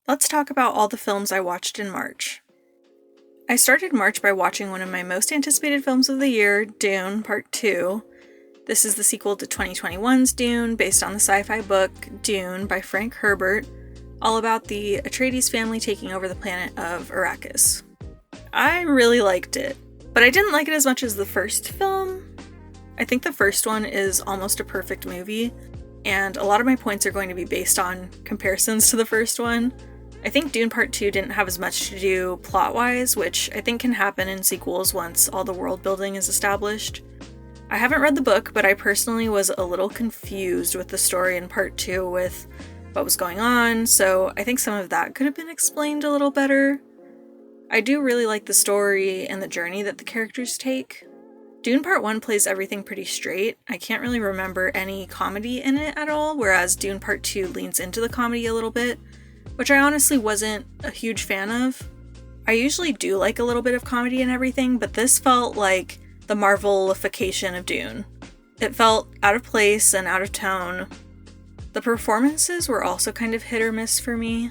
Let's talk about all the films I watched in March. I started March by watching one of my most anticipated films of the year, Dune Part 2. This is the sequel to 2021's Dune, based on the sci-fi book Dune by Frank Herbert, all about the Atreides family taking over the planet of Arrakis. I really liked it, but I didn't like it as much as the first film. I think the first one is almost a perfect movie, and a lot of my points are going to be based on comparisons to the first one. I think Dune Part 2 didn't have as much to do plot-wise, which I think can happen in sequels once all the world building is established. I haven't read the book, but I personally was a little confused with the story in Part 2 with what was going on, so I think some of that could have been explained a little better. I do really like the story and the journey that the characters take. Dune Part 1 plays everything pretty straight. I can't really remember any comedy in it at all, whereas Dune Part 2 leans into the comedy a little bit, which I honestly wasn't a huge fan of. I usually do like a little bit of comedy and everything, but this felt like the Marvelification of Dune. It felt out of place and out of tone. The performances were also kind of hit or miss for me.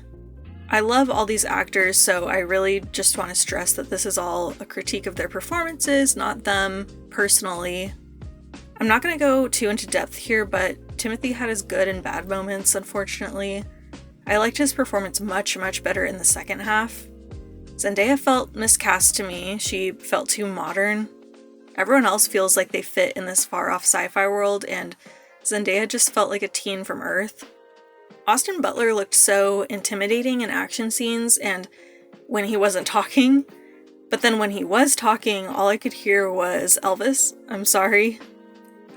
I love all these actors, so I really just want to stress that this is all a critique of their performances, not them personally. I'm not going to go too into depth here, but Timothy had his good and bad moments, unfortunately. I liked his performance much, much better in the second half. Zendaya felt miscast to me. She felt too modern. Everyone else feels like they fit in this far-off sci-fi world, and Zendaya just felt like a teen from Earth. Austin Butler looked so intimidating in action scenes and when he wasn't talking, but then when he was talking, all I could hear was Elvis, I'm sorry.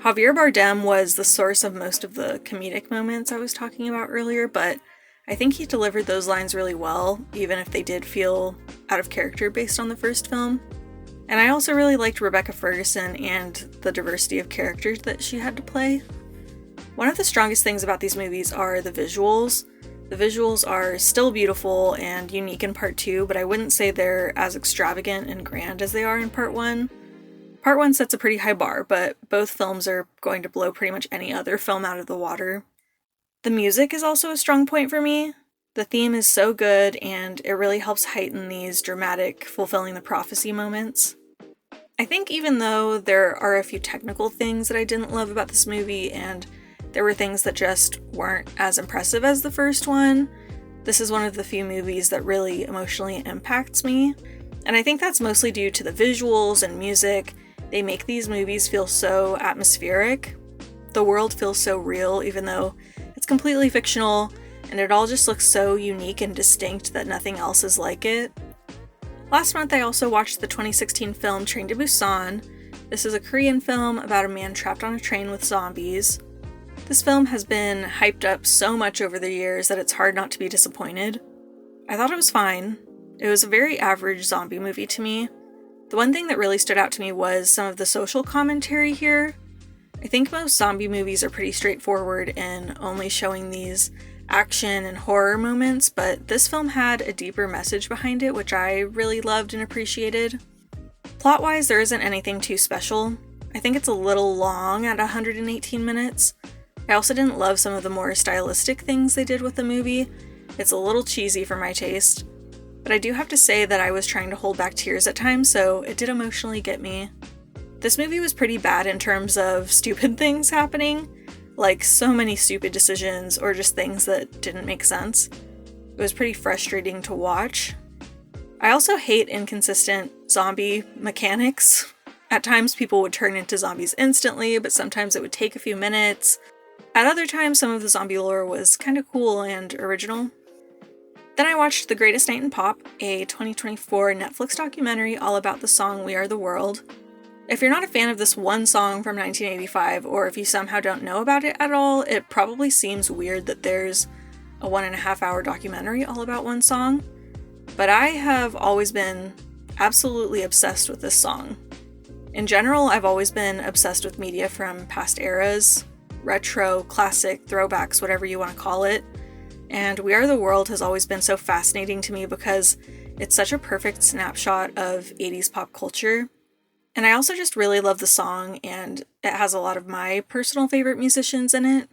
Javier Bardem was the source of most of the comedic moments I was talking about earlier, but I think he delivered those lines really well, even if they did feel out of character based on the first film. And I also really liked Rebecca Ferguson and the diversity of characters that she had to play. One of the strongest things about these movies are the visuals. The visuals are still beautiful and unique in Part 2, but I wouldn't say they're as extravagant and grand as they are in Part 1. Part 1 sets a pretty high bar, but both films are going to blow pretty much any other film out of the water. The music is also a strong point for me. The theme is so good, and it really helps heighten these dramatic, fulfilling the prophecy moments. I think even though there are a few technical things that I didn't love about this movie, and there were things that just weren't as impressive as the first one, this is one of the few movies that really emotionally impacts me. And I think that's mostly due to the visuals and music. They make these movies feel so atmospheric. The world feels so real, even though it's completely fictional, and it all just looks so unique and distinct that nothing else is like it. Last month I also watched the 2016 film Train to Busan. This is a Korean film about a man trapped on a train with zombies. This film has been hyped up so much over the years that it's hard not to be disappointed. I thought it was fine. It was a very average zombie movie to me. The one thing that really stood out to me was some of the social commentary here. I think most zombie movies are pretty straightforward in only showing these action and horror moments, but this film had a deeper message behind it, which I really loved and appreciated. Plot-wise, there isn't anything too special. I think it's a little long at 118 minutes. I also didn't love some of the more stylistic things they did with the movie. It's a little cheesy for my taste. But I do have to say that I was trying to hold back tears at times, so it did emotionally get me. This movie was pretty bad in terms of stupid things happening, like so many stupid decisions or just things that didn't make sense. It was pretty frustrating to watch. I also hate inconsistent zombie mechanics. At times people would turn into zombies instantly, but sometimes it would take a few minutes. At other times, some of the zombie lore was kind of cool and original. Then I watched The Greatest Night in Pop, a 2024 Netflix documentary all about the song We Are the World. If you're not a fan of this one song from 1985, or if you somehow don't know about it at all, it probably seems weird that there's a 1.5-hour documentary all about one song. But I have always been absolutely obsessed with this song. In general, I've always been obsessed with media from past eras, retro, classic, throwbacks, whatever you want to call it. And We Are the World has always been so fascinating to me because it's such a perfect snapshot of 80s pop culture. And I also just really love the song, and it has a lot of my personal favorite musicians in it.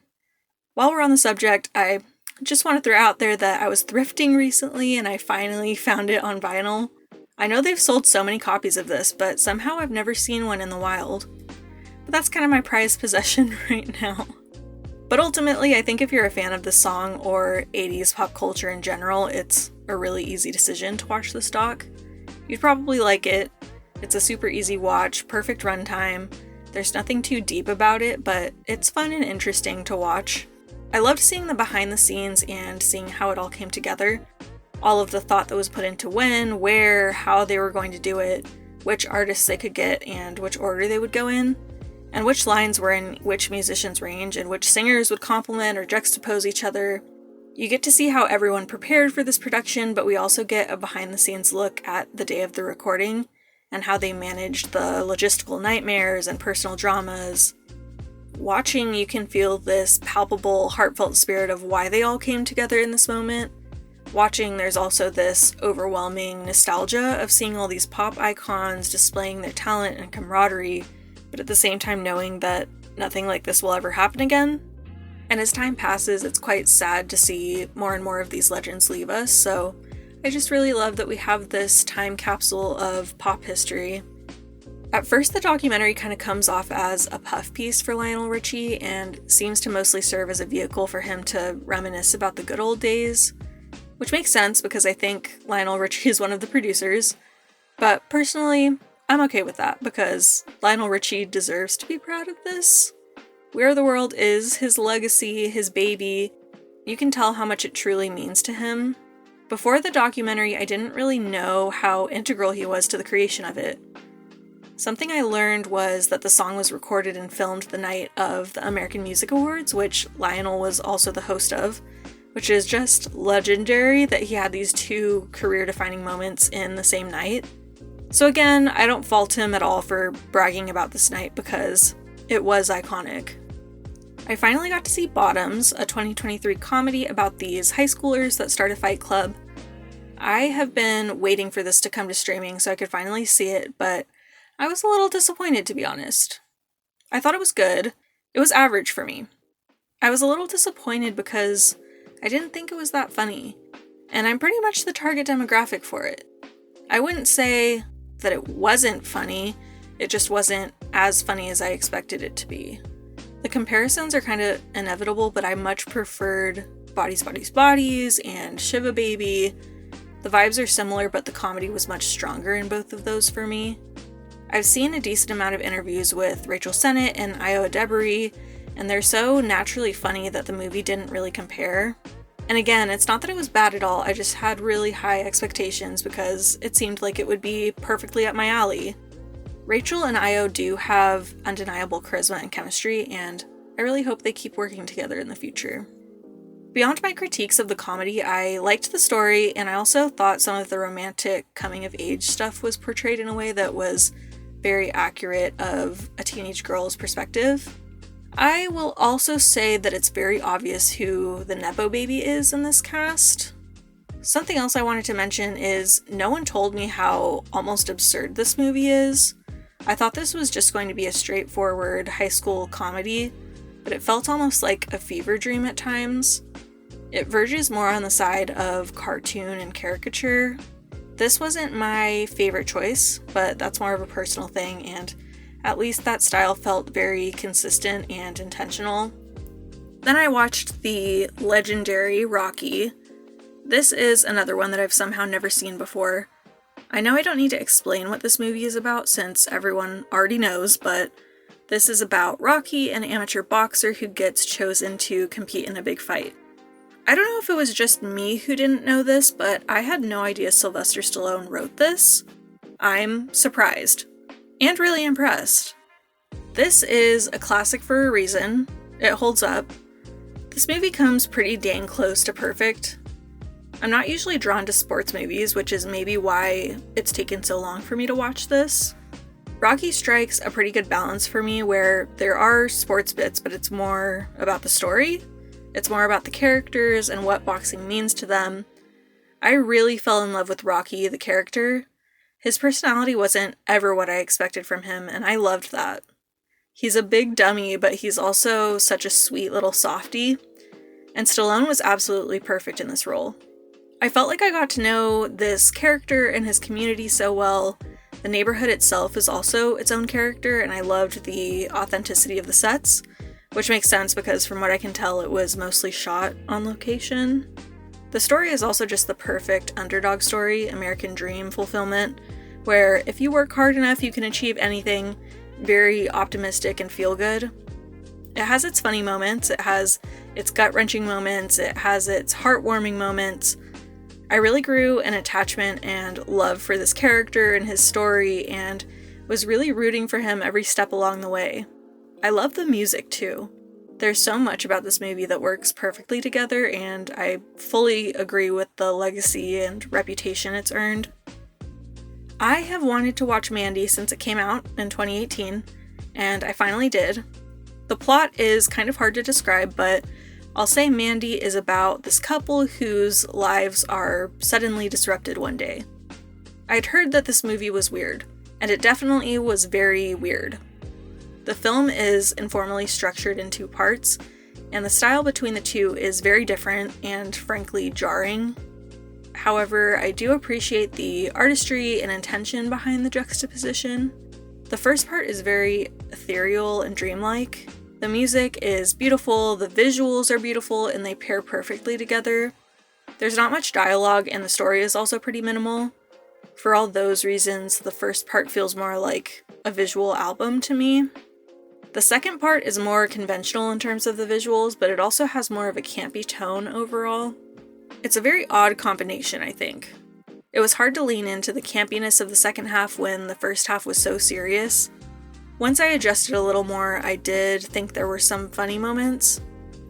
While we're on the subject, I Just want to throw out there that I was thrifting recently and I finally found it on vinyl. I know they've sold so many copies of this, but somehow I've never seen one in the wild. But that's kind of my prized possession right now. But ultimately, I think if you're a fan of this song or 80s pop culture in general, it's a really easy decision to watch this doc. You'd probably like it. It's a super easy watch, perfect runtime. There's nothing too deep about it, but it's fun and interesting to watch. I loved seeing the behind the scenes and seeing how it all came together. All of the thought that was put into when, where, how they were going to do it, which artists they could get, and which order they would go in, and which lines were in which musicians' range, and which singers would complement or juxtapose each other. You get to see how everyone prepared for this production, but we also get a behind-the-scenes look at the day of the recording, and how they managed the logistical nightmares and personal dramas. Watching, you can feel this palpable, heartfelt spirit of why they all came together in this moment. Watching, there's also this overwhelming nostalgia of seeing all these pop icons displaying their talent and camaraderie, but at the same time knowing that nothing like this will ever happen again. And as time passes, it's quite sad to see more and more of these legends leave us, so I just really love that we have this time capsule of pop history. At first, the documentary kind of comes off as a puff piece for Lionel Richie and seems to mostly serve as a vehicle for him to reminisce about the good old days, which makes sense because I think Lionel Richie is one of the producers, but personally, I'm okay with that because Lionel Richie deserves to be proud of this. We Are the World is his legacy, his baby. You can tell how much it truly means to him. Before the documentary, I didn't really know how integral he was to the creation of it. Something I learned was that the song was recorded and filmed the night of the American Music Awards, which Lionel was also the host of, which is just legendary that he had these two career-defining moments in the same night. So again, I don't fault him at all for bragging about this night because it was iconic. I finally got to see Bottoms, a 2023 comedy about these high schoolers that start a fight club. I have been waiting for this to come to streaming so I could finally see it, but I was a little disappointed, to be honest. I thought it was good. It was average for me. I was a little disappointed because I didn't think it was that funny, and I'm pretty much the target demographic for it. I wouldn't say that it wasn't funny, it just wasn't as funny as I expected it to be. The comparisons are kind of inevitable, but I much preferred Bodies, Bodies, Bodies and Shiva Baby. The vibes are similar, but the comedy was much stronger in both of those for me. I've seen a decent amount of interviews with Rachel Sennett and Io Adebari, and they're so naturally funny that the movie didn't really compare. And again, it's not that it was bad at all, I just had really high expectations because it seemed like it would be perfectly up my alley. Rachel and Io do have undeniable charisma and chemistry, and I really hope they keep working together in the future. Beyond my critiques of the comedy, I liked the story, and I also thought some of the romantic coming-of-age stuff was portrayed in a way that was very accurate of a teenage girl's perspective. I will also say that it's very obvious who the Nepo baby is in this cast. Something else I wanted to mention is no one told me how almost absurd this movie is. I thought this was just going to be a straightforward high school comedy, but it felt almost like a fever dream at times. It verges more on the side of cartoon and caricature. This wasn't my favorite choice, but that's more of a personal thing, and at least that style felt very consistent and intentional. Then I watched the legendary Rocky. This is another one that I've somehow never seen before. I know I don't need to explain what this movie is about since everyone already knows, but this is about Rocky, an amateur boxer who gets chosen to compete in a big fight. I don't know if it was just me who didn't know this, but I had no idea Sylvester Stallone wrote this. I'm surprised. And really impressed. This is a classic for a reason. It holds up. This movie comes pretty dang close to perfect. I'm not usually drawn to sports movies, which is maybe why it's taken so long for me to watch this. Rocky strikes a pretty good balance for me where there are sports bits, but it's more about the story. It's more about the characters and what boxing means to them. I really fell in love with Rocky, the character. His personality wasn't ever what I expected from him, and I loved that. He's a big dummy, but he's also such a sweet little softie. and Stallone was absolutely perfect in this role. I felt like I got to know this character and his community so well. The neighborhood itself is also its own character, and I loved the authenticity of the sets, which makes sense because from what I can tell, it was mostly shot on location. The story is also just the perfect underdog story, American dream fulfillment, where if you work hard enough, you can achieve anything, very optimistic and feel good. It has its funny moments, it has its gut-wrenching moments, it has its heartwarming moments. I really grew an attachment and love for this character and his story, and was really rooting for him every step along the way. I love the music too. There's so much about this movie that works perfectly together, and I fully agree with the legacy and reputation it's earned. I have wanted to watch Mandy since it came out in 2018, and I finally did. The plot is kind of hard to describe, but I'll say Mandy is about this couple whose lives are suddenly disrupted one day. I'd heard that this movie was weird, and it definitely was very weird. The film is informally structured in 2 parts, and the style between the two is very different and frankly jarring. However, I do appreciate the artistry and intention behind the juxtaposition. The first part is very ethereal and dreamlike. The music is beautiful, the visuals are beautiful, and they pair perfectly together. There's not much dialogue, and the story is also pretty minimal. For all those reasons, the first part feels more like a visual album to me. The second part is more conventional in terms of the visuals, but it also has more of a campy tone overall. It's a very odd combination, I think. It was hard to lean into the campiness of the second half when the first half was so serious. Once I adjusted a little more, I did think there were some funny moments.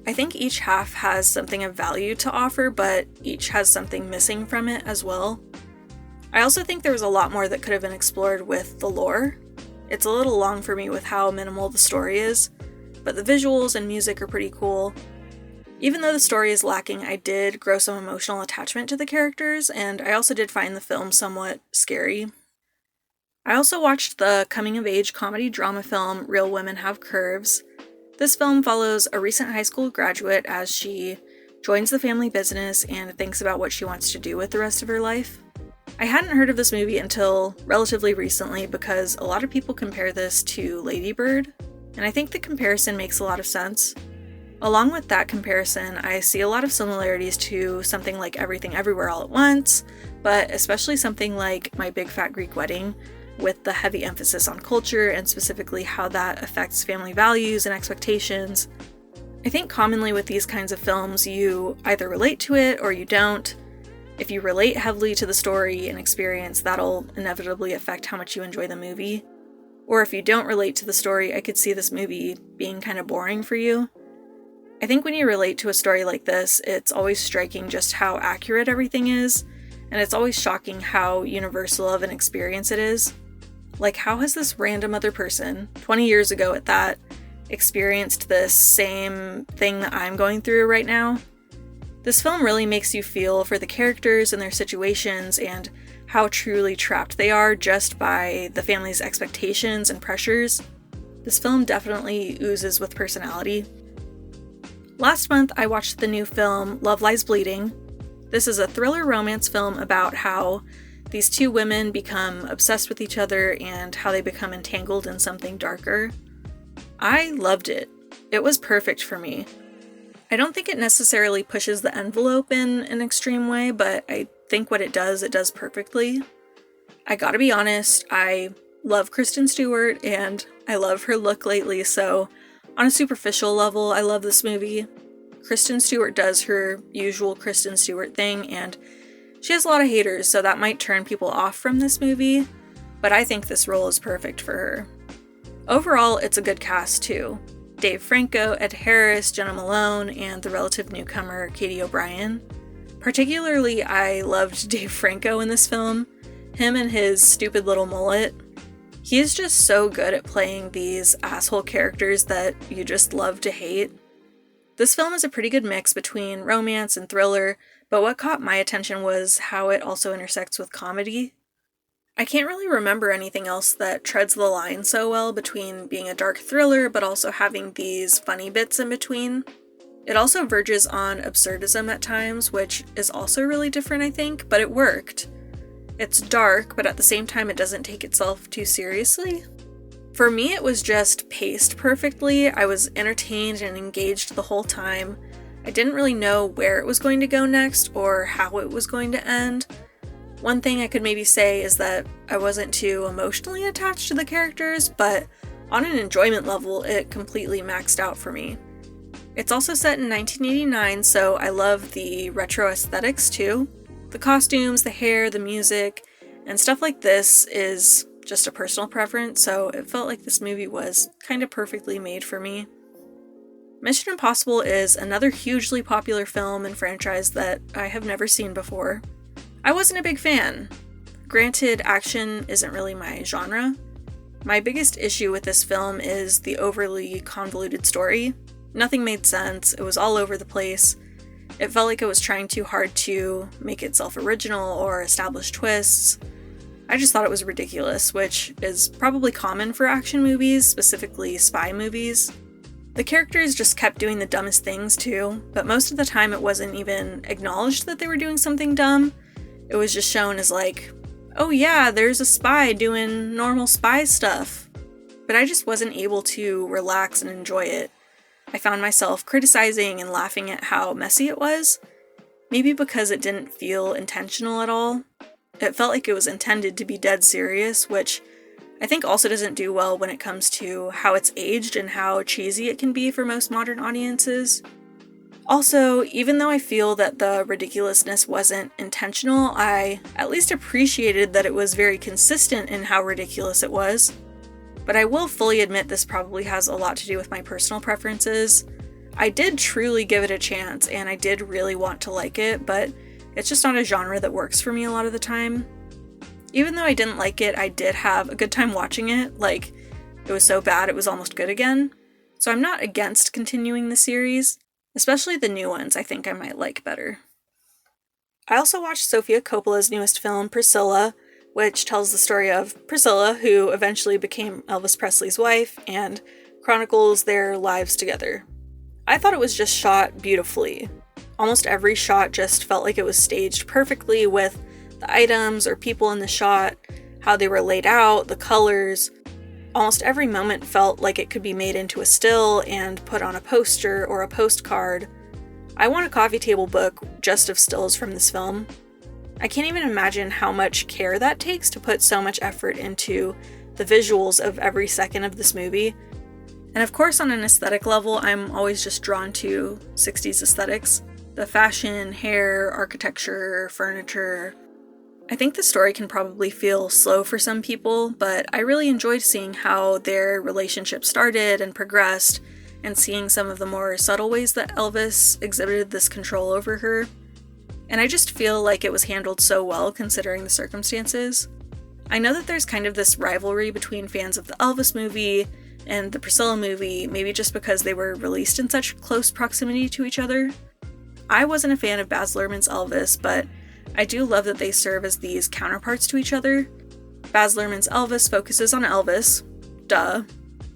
I think each half has something of value to offer, but each has something missing from it as well. I also think there was a lot more that could have been explored with the lore. It's a little long for me with how minimal the story is, but the visuals and music are pretty cool. Even though the story is lacking, I did grow some emotional attachment to the characters, and I also did find the film somewhat scary. I also watched the coming-of-age comedy drama film Real Women Have Curves. This film follows a recent high school graduate as she joins the family business and thinks about what she wants to do with the rest of her life. I hadn't heard of this movie until relatively recently because a lot of people compare this to Lady Bird, and I think the comparison makes a lot of sense. Along with that comparison, I see a lot of similarities to something like Everything Everywhere All at Once, but especially something like My Big Fat Greek Wedding, with the heavy emphasis on culture and specifically how that affects family values and expectations. I think commonly with these kinds of films, you either relate to it or you don't. If you relate heavily to the story and experience, that'll inevitably affect how much you enjoy the movie. Or if you don't relate to the story, I could see this movie being kind of boring for you. I think when you relate to a story like this, it's always striking just how accurate everything is, and it's always shocking how universal of an experience it is. Like, how has this random other person, 20 years ago at that, experienced this same thing that I'm going through right now? This film really makes you feel for the characters and their situations and how truly trapped they are just by the family's expectations and pressures. This film definitely oozes with personality. Last month, I watched the new film Love Lies Bleeding. This is a thriller romance film about how these 2 women become obsessed with each other and how they become entangled in something darker. I loved it. It was perfect for me. I don't think it necessarily pushes the envelope in an extreme way, but I think what it does perfectly. I gotta be honest, I love Kristen Stewart and I love her look lately, so on a superficial level, I love this movie. Kristen Stewart does her usual Kristen Stewart thing, and she has a lot of haters, so that might turn people off from this movie, but I think this role is perfect for her. Overall, it's a good cast too. Dave Franco, Ed Harris, Jenna Malone, and the relative newcomer Katie O'Brien. Particularly, I loved Dave Franco in this film. Him and his stupid little mullet. He is just so good at playing these asshole characters that you just love to hate. This film is a pretty good mix between romance and thriller, but what caught my attention was how it also intersects with comedy. I can't really remember anything else that treads the line so well between being a dark thriller but also having these funny bits in between. It also verges on absurdism at times, which is also really different, I think, but it worked. It's dark, but at the same time it doesn't take itself too seriously. For me, it was just paced perfectly. I was entertained and engaged the whole time. I didn't really know where it was going to go next or how it was going to end. One thing I could maybe say is that I wasn't too emotionally attached to the characters, but on an enjoyment level, it completely maxed out for me. It's also set in 1989, so I love the retro aesthetics too. The costumes, the hair, the music, and stuff like this is just a personal preference, so it felt like this movie was kind of perfectly made for me. Mission Impossible is another hugely popular film and franchise that I have never seen before. I wasn't a big fan. Granted, action isn't really my genre. My biggest issue with this film is the overly convoluted story. Nothing made sense, it was all over the place. It felt like it was trying too hard to make itself original or establish twists. I just thought it was ridiculous, which is probably common for action movies, specifically spy movies. The characters just kept doing the dumbest things too, but most of the time it wasn't even acknowledged that they were doing something dumb. It was just shown as like, oh yeah, there's a spy doing normal spy stuff. But I just wasn't able to relax and enjoy it. I found myself criticizing and laughing at how messy it was, maybe because it didn't feel intentional at all. It felt like it was intended to be dead serious, which I think also doesn't do well when it comes to how it's aged and how cheesy it can be for most modern audiences. Also, even though I feel that the ridiculousness wasn't intentional, I at least appreciated that it was very consistent in how ridiculous it was. But I will fully admit this probably has a lot to do with my personal preferences. I did truly give it a chance, and I did really want to like it, but it's just not a genre that works for me a lot of the time. Even though I didn't like it, I did have a good time watching it. Like, it was so bad it was almost good again. So I'm not against continuing the series, especially the new ones I think I might like better. I also watched Sofia Coppola's newest film, Priscilla, which tells the story of Priscilla, who eventually became Elvis Presley's wife, and chronicles their lives together. I thought it was just shot beautifully. Almost every shot just felt like it was staged perfectly with the items or people in the shot, how they were laid out, the colors. Almost every moment felt like it could be made into a still and put on a poster or a postcard. I want a coffee table book just of stills from this film. I can't even imagine how much care that takes to put so much effort into the visuals of every second of this movie. And of course, on an aesthetic level, I'm always just drawn to 60s aesthetics. The fashion, hair, architecture, furniture. I think the story can probably feel slow for some people, but I really enjoyed seeing how their relationship started and progressed, and seeing some of the more subtle ways that Elvis exhibited this control over her. And I just feel like it was handled so well considering the circumstances. I know that there's kind of this rivalry between fans of the Elvis movie and the Priscilla movie, maybe just because they were released in such close proximity to each other. I wasn't a fan of Baz Luhrmann's Elvis, but I do love that they serve as these counterparts to each other. Baz Luhrmann's Elvis focuses on Elvis, duh,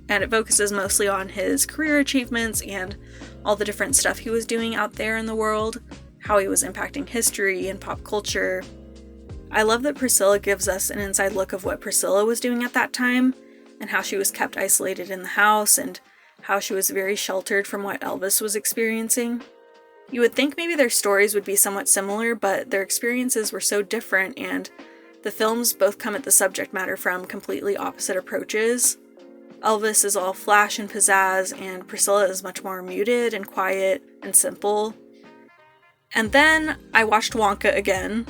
and it focuses mostly on his career achievements and all the different stuff he was doing out there in the world, how he was impacting history and pop culture. I love that Priscilla gives us an inside look of what Priscilla was doing at that time, and how she was kept isolated in the house, and how she was very sheltered from what Elvis was experiencing. You would think maybe their stories would be somewhat similar, but their experiences were so different, and the films both come at the subject matter from completely opposite approaches. Elvis is all flash and pizzazz, and Priscilla is much more muted and quiet and simple. And then I watched Wonka again.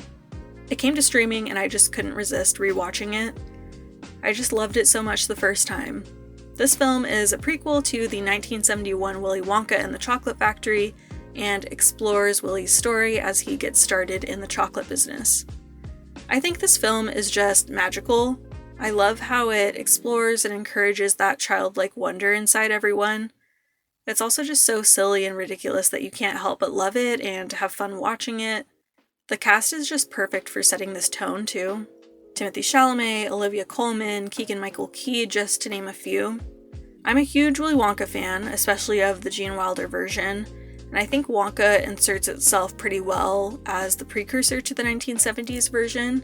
It came to streaming and I just couldn't resist rewatching it. I just loved it so much the first time. This film is a prequel to the 1971 Willy Wonka and the Chocolate Factory, and explores Willy's story as he gets started in the chocolate business. I think this film is just magical. I love how it explores and encourages that childlike wonder inside everyone. It's also just so silly and ridiculous that you can't help but love it and have fun watching it. The cast is just perfect for setting this tone too. Timothée Chalamet, Olivia Colman, Keegan-Michael Key, just to name a few. I'm a huge Willy Wonka fan, especially of the Gene Wilder version, and I think Wonka inserts itself pretty well as the precursor to the 1970s version.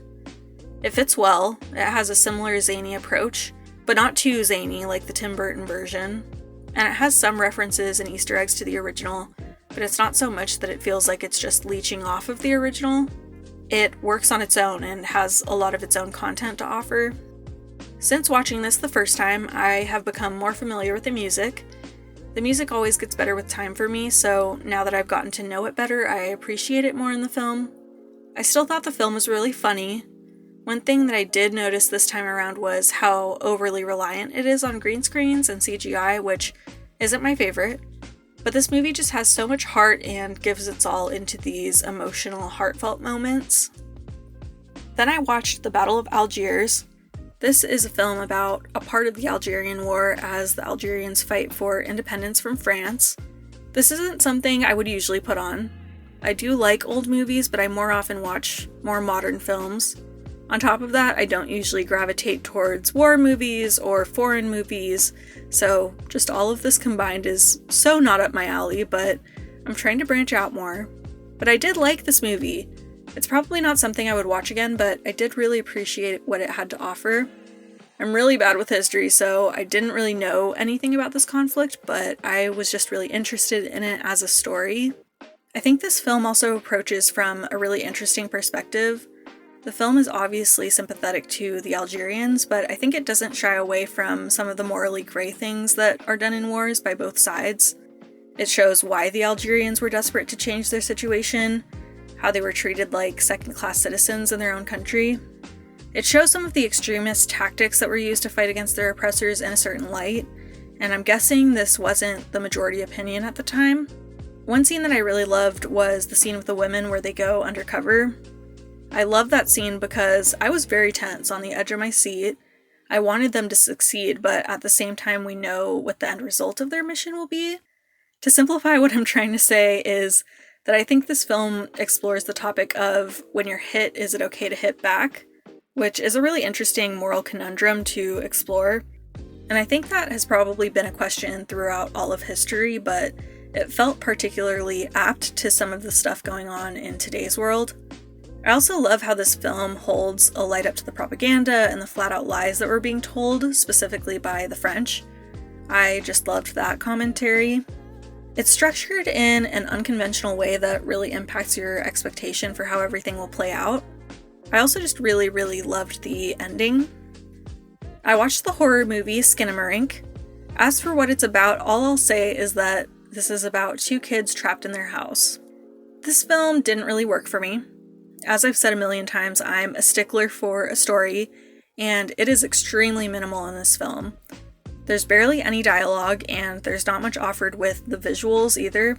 It fits well, it has a similar zany approach, but not too zany like the Tim Burton version, and it has some references and Easter eggs to the original, but it's not so much that it feels like it's just leeching off of the original. It works on its own and has a lot of its own content to offer. Since watching this the first time, I have become more familiar with the music. The music always gets better with time for me, so now that I've gotten to know it better, I appreciate it more in the film. I still thought the film was really funny. One thing that I did notice this time around was how overly reliant it is on green screens and CGI, which isn't my favorite. But this movie just has so much heart and gives its all into these emotional, heartfelt moments. Then I watched the Battle of Algiers. This is a film about a part of the Algerian War as the Algerians fight for independence from France. This isn't something I would usually put on. I do like old movies, but I more often watch more modern films. On top of that, I don't usually gravitate towards war movies or foreign movies, so just all of this combined is so not up my alley, but I'm trying to branch out more. But I did like this movie. It's probably not something I would watch again, but I did really appreciate what it had to offer. I'm really bad with history, so I didn't really know anything about this conflict, but I was just really interested in it as a story. I think this film also approaches from a really interesting perspective. The film is obviously sympathetic to the Algerians, but I think it doesn't shy away from some of the morally gray things that are done in wars by both sides. It shows why the Algerians were desperate to change their situation, how they were treated like second-class citizens in their own country. It shows some of the extremist tactics that were used to fight against their oppressors in a certain light, and I'm guessing this wasn't the majority opinion at the time. One scene that I really loved was the scene with the women where they go undercover. I love that scene because I was very tense on the edge of my seat. I wanted them to succeed, but at the same time we know what the end result of their mission will be. To simplify, what I'm trying to say is that I think this film explores the topic of when you're hit, is it okay to hit back? Which is a really interesting moral conundrum to explore. And I think that has probably been a question throughout all of history, but it felt particularly apt to some of the stuff going on in today's world. I also love how this film holds a light up to the propaganda and the flat-out lies that were being told, specifically by the French. I just loved that commentary. It's structured in an unconventional way that really impacts your expectation for how everything will play out. I also just really, really loved the ending. I watched the horror movie Skinamarink. As for what it's about, all I'll say is that this is about two kids trapped in their house. This film didn't really work for me. As I've said a million times, I'm a stickler for a story, and it is extremely minimal in this film. There's barely any dialogue, and there's not much offered with the visuals either.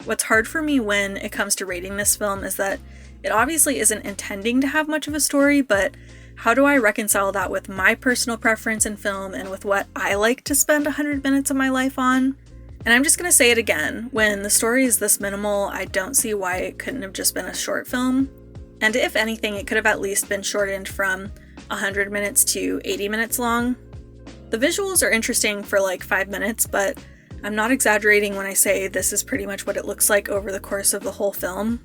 What's hard for me when it comes to rating this film is that it obviously isn't intending to have much of a story, but how do I reconcile that with my personal preference in film and with what I like to spend 100 minutes of my life on? And I'm just gonna say it again, when the story is this minimal, I don't see why it couldn't have just been a short film. And if anything, it could have at least been shortened from 100 minutes to 80 minutes long. The visuals are interesting for like 5 minutes, but I'm not exaggerating when I say this is pretty much what it looks like over the course of the whole film.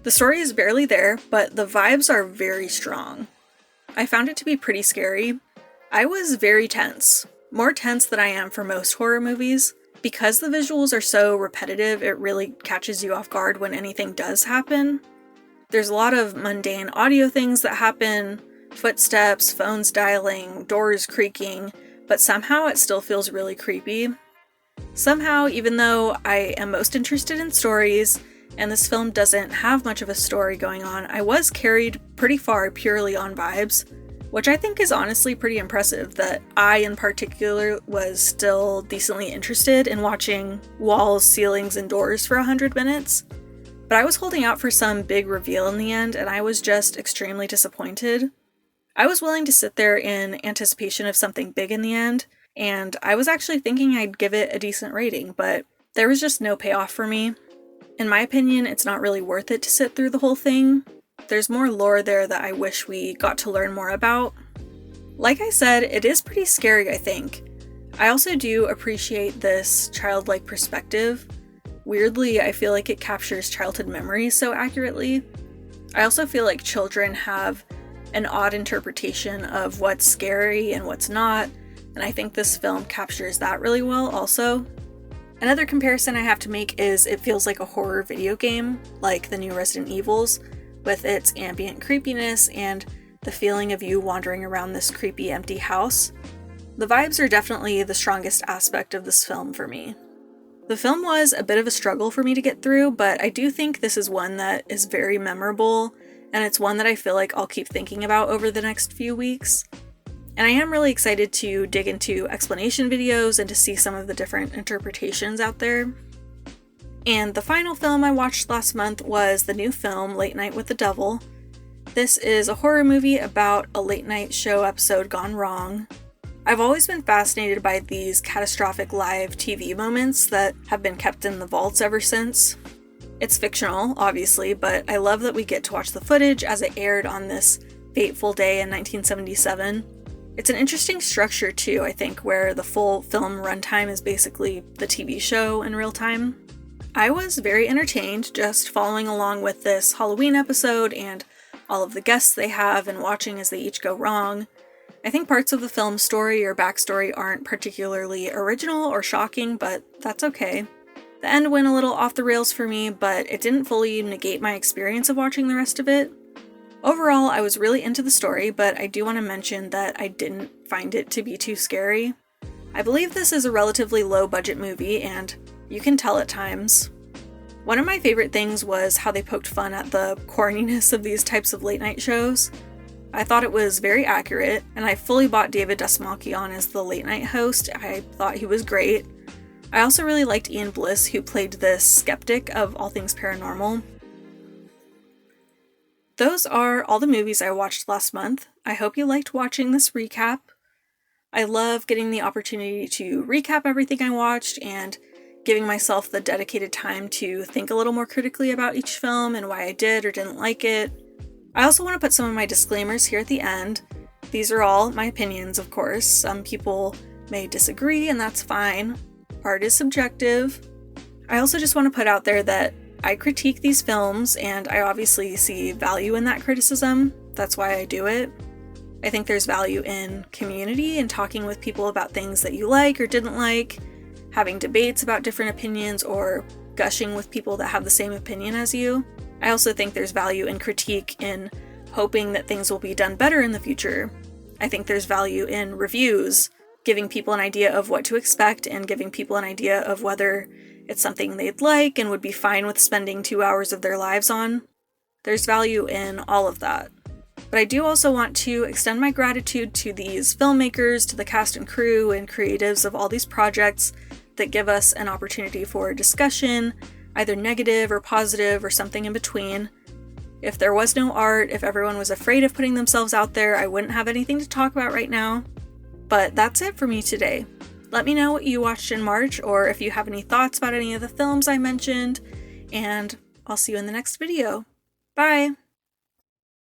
The story is barely there, but the vibes are very strong. I found it to be pretty scary. I was very tense, more tense than I am for most horror movies. Because the visuals are so repetitive, it really catches you off guard when anything does happen. There's a lot of mundane audio things that happen, footsteps, phones dialing, doors creaking, but somehow it still feels really creepy. Somehow, even though I am most interested in stories, and this film doesn't have much of a story going on, I was carried pretty far purely on vibes, which I think is honestly pretty impressive that I in particular was still decently interested in watching walls, ceilings, and doors for 100 minutes. But I was holding out for some big reveal in the end, and I was just extremely disappointed. I was willing to sit there in anticipation of something big in the end, and I was actually thinking I'd give it a decent rating, but there was just no payoff for me. In my opinion, it's not really worth it to sit through the whole thing. There's more lore there that I wish we got to learn more about. Like I said, it is pretty scary, I think. I also do appreciate this childlike perspective. Weirdly, I feel like it captures childhood memories so accurately. I also feel like children have an odd interpretation of what's scary and what's not, and I think this film captures that really well also. Another comparison I have to make is it feels like a horror video game, like the new Resident Evils, with its ambient creepiness and the feeling of you wandering around this creepy empty house. The vibes are definitely the strongest aspect of this film for me. The film was a bit of a struggle for me to get through, but I do think this is one that is very memorable, and it's one that I feel like I'll keep thinking about over the next few weeks. And I am really excited to dig into explanation videos and to see some of the different interpretations out there. And the final film I watched last month was the new film, Late Night with the Devil. This is a horror movie about a late night show episode gone wrong. I've always been fascinated by these catastrophic live TV moments that have been kept in the vaults ever since. It's fictional, obviously, but I love that we get to watch the footage as it aired on this fateful day in 1977. It's an interesting structure too, I think, where the full film runtime is basically the TV show in real time. I was very entertained just following along with this Halloween episode and all of the guests they have and watching as they each go wrong. I think parts of the film's story or backstory aren't particularly original or shocking, but that's okay. The end went a little off the rails for me, but it didn't fully negate my experience of watching the rest of it. Overall, I was really into the story, but I do want to mention that I didn't find it to be too scary. I believe this is a relatively low-budget movie, and you can tell at times. One of my favorite things was how they poked fun at the corniness of these types of late-night shows. I thought it was very accurate, and I fully bought David Dastmalchian on as the late-night host. I thought he was great. I also really liked Ian Bliss, who played this skeptic of all things paranormal. Those are all the movies I watched last month. I hope you liked watching this recap. I love getting the opportunity to recap everything I watched and giving myself the dedicated time to think a little more critically about each film and why I did or didn't like it. I also want to put some of my disclaimers here at the end. These are all my opinions, of course. Some people may disagree, and that's fine. Art is subjective. I also just want to put out there that I critique these films, and I obviously see value in that criticism. That's why I do it. I think there's value in community and talking with people about things that you like or didn't like, having debates about different opinions, or gushing with people that have the same opinion as you. I also think there's value in critique in hoping that things will be done better in the future. I think there's value in reviews, giving people an idea of what to expect and giving people an idea of whether it's something they'd like and would be fine with spending 2 hours of their lives on. There's value in all of that. But I do also want to extend my gratitude to these filmmakers, to the cast and crew and creatives of all these projects that give us an opportunity for discussion, either negative or positive or something in between. If there was no art, if everyone was afraid of putting themselves out there, I wouldn't have anything to talk about right now. But that's it for me today. Let me know what you watched in March, or if you have any thoughts about any of the films I mentioned, and I'll see you in the next video. Bye!